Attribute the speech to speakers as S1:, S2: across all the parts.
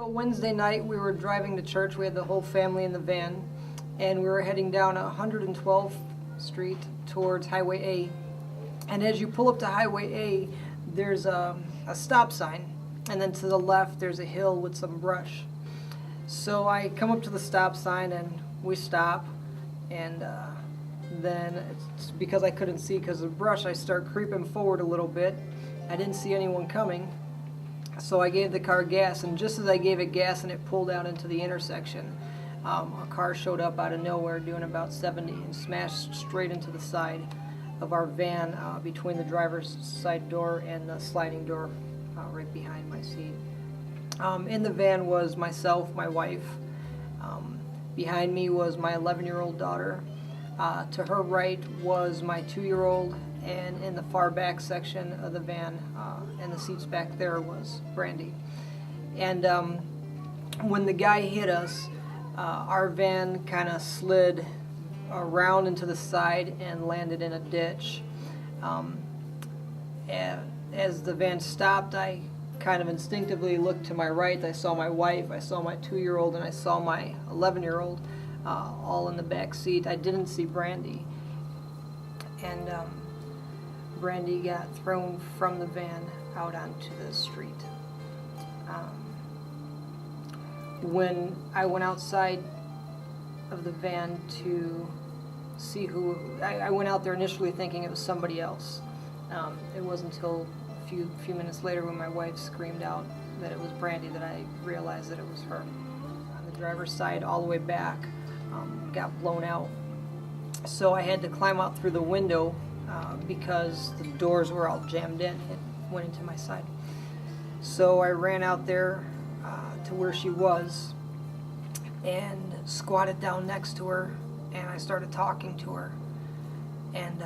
S1: Well, Wednesday night we were driving to church. We had the whole family in the van, and we were heading down 112th Street towards Highway A. And as you pull up to Highway A, there's a stop sign, and then to the left there's a hill with some brush. So I come up to the stop sign and we stop, and then it's because I couldn't see because of the brush, I start creeping forward a little bit. I didn't see anyone coming, so I gave the car gas, and just as I gave it gas and it pulled out into the intersection, a car showed up out of nowhere doing about 70 and smashed straight into the side of our van between the driver's side door and the sliding door right behind my seat. In the van was myself, my wife. Behind me was my 11-year-old daughter. To her right was my 2-year-old, and in the far back section of the van, and the seats back there, was Brandy. And when the guy hit us, our van kind of slid around into the side and landed in a ditch. As the van stopped, I kind of instinctively looked to my right. I saw my wife, I saw my 2-year-old, and I saw my 11-year-old all in the back seat. I didn't see Brandy. And Brandy got thrown from the van out onto the street. When I went outside of the van to see who, I went out there initially thinking it was somebody else. It wasn't until a few minutes later when my wife screamed out that it was Brandy that I realized that it was her. On the driver's side, all the way back, got blown out. So I had to climb out through the window because the doors were all jammed in. It went into my side. So I ran out there to where she was and squatted down next to her, and I started talking to her. And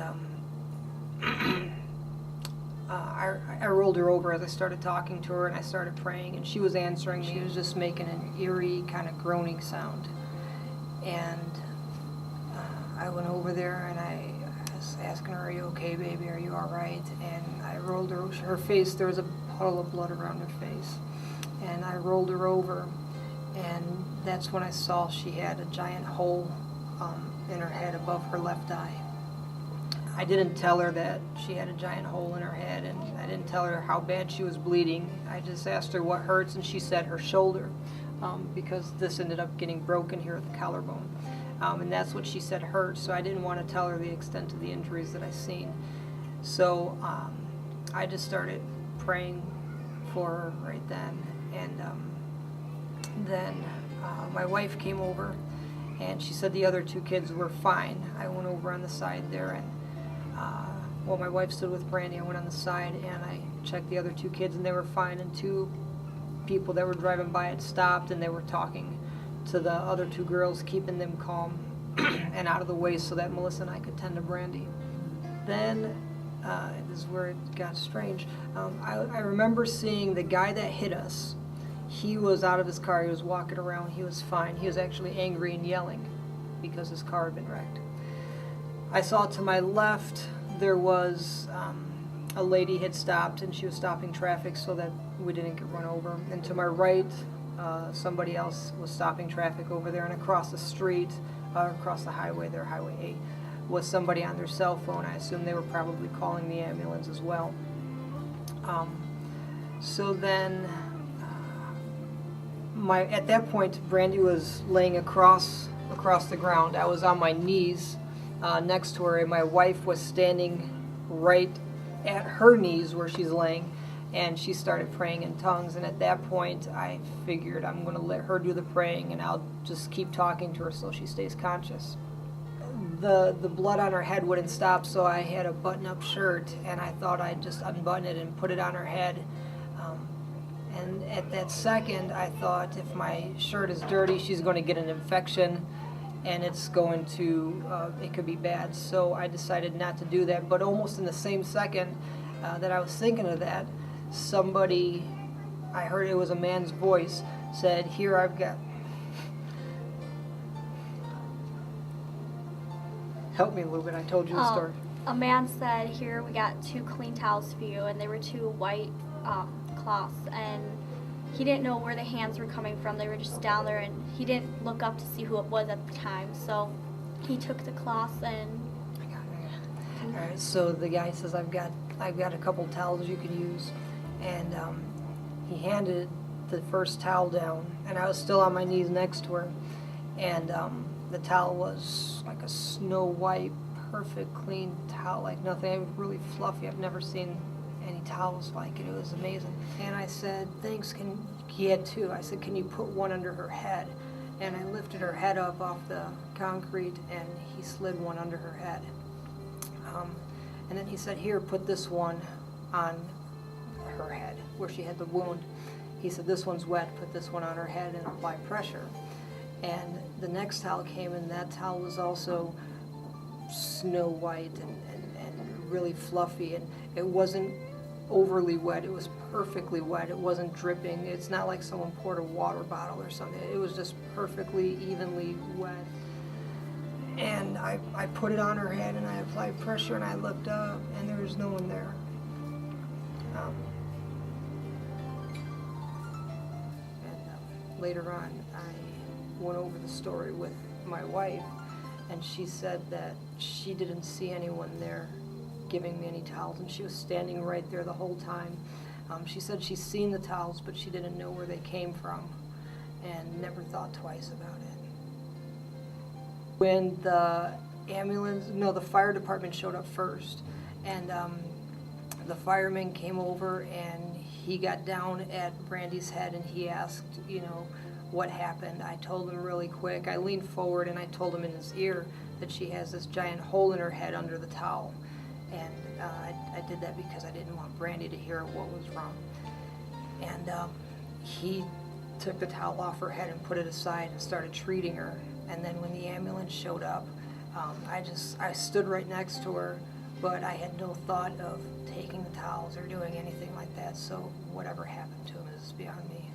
S1: I rolled her over as I started talking to her, and I started praying, and she was answering me. She was just making an eerie kind of groaning sound. And I went over there and I was asking her, "Are you okay, baby? Are you all right?" And I rolled her face. There was a puddle of blood around her face. And I rolled her over, and that's when I saw she had a giant hole in her head above her left eye. I didn't tell her that she had a giant hole in her head, and I didn't tell her how bad she was bleeding. I just asked her what hurts, and she said her shoulder, because this ended up getting broken here at the collarbone. And that's what she said hurt, so I didn't want to tell her the extent of the injuries that I seen. So I just started praying for her right then. And then my wife came over, and she said the other 2 kids were fine. I went over on the side there, and well, my wife stood with Brandy. I went on the side, and I checked the other 2 kids, and they were fine. And 2 people that were driving by had stopped, and they were talking to the other 2 girls, keeping them calm and out of the way so that Melissa and I could tend to Brandy. Then, this is where it got strange. I remember seeing the guy that hit us. He was out of his car. He was walking around. He was fine. He was actually angry and yelling because his car had been wrecked. I saw to my left there was a lady had stopped, and she was stopping traffic so that we didn't get run over. And to my right, somebody else was stopping traffic over there. And across the street, across the highway there, Highway 8, was somebody on their cell phone. I assume they were probably calling the ambulance as well. So then, at that point, Brandy was laying across the ground. I was on my knees next to her, and my wife was standing right at her knees where she's laying, and she started praying in tongues. And at that point, I figured I'm going to let her do the praying, and I'll just keep talking to her so she stays conscious. The blood on her head wouldn't stop, so I had a button-up shirt, and I thought I'd just unbutton it and put it on her head. And at that second, I thought, if my shirt is dirty, she's going to get an infection, and it's going to, it could be bad. So I decided not to do that. But almost in the same second that I was thinking of that, somebody, I heard it was a man's voice, said, "Here, I've got..." Help me a little bit, I told you the story.
S2: A man said, "Here, we got 2 clean towels for you," and they were 2 white cloths, and he didn't know where the hands were coming from. They were just down there, and he didn't look up to see who it was at the time. So he took the cloth and...
S1: All right, so the guy says, I've got a couple towels you can use. And he handed the first towel down, and I was still on my knees next to her. And the towel was like a snow white, perfect, clean towel, like nothing, really fluffy. I've never seen any towels like it. It was amazing. And I said, thanks, he had two. I said, can you put one under her head? And I lifted her head up off the concrete, and he slid one under her head. And then he said, here, put this one on her head, where she had the wound. He said, this one's wet, put this one on her head and apply pressure. And the next towel came, and that towel was also snow white and really fluffy, and it wasn't overly wet, it was perfectly wet, it wasn't dripping. It's not like someone poured a water bottle or something. It was just perfectly evenly wet. And I put it on her head, and I applied pressure, and I looked up, and there was no one there. Later on, I went over the story with my wife, and she said that she didn't see anyone there giving me any towels, and she was standing right there the whole time. She said she's seen the towels, but she didn't know where they came from, and never thought twice about it. When the the fire department showed up first, and the fireman came over, and he got down at Brandy's head, and he asked, what happened. I told him really quick. I leaned forward, and I told him in his ear that she has this giant hole in her head under the towel. And I did that because I didn't want Brandy to hear what was wrong. And he took the towel off her head and put it aside and started treating her. And then when the ambulance showed up, I stood right next to her, but I had no thought of taking the towels or doing anything like that. So whatever happened to him is beyond me.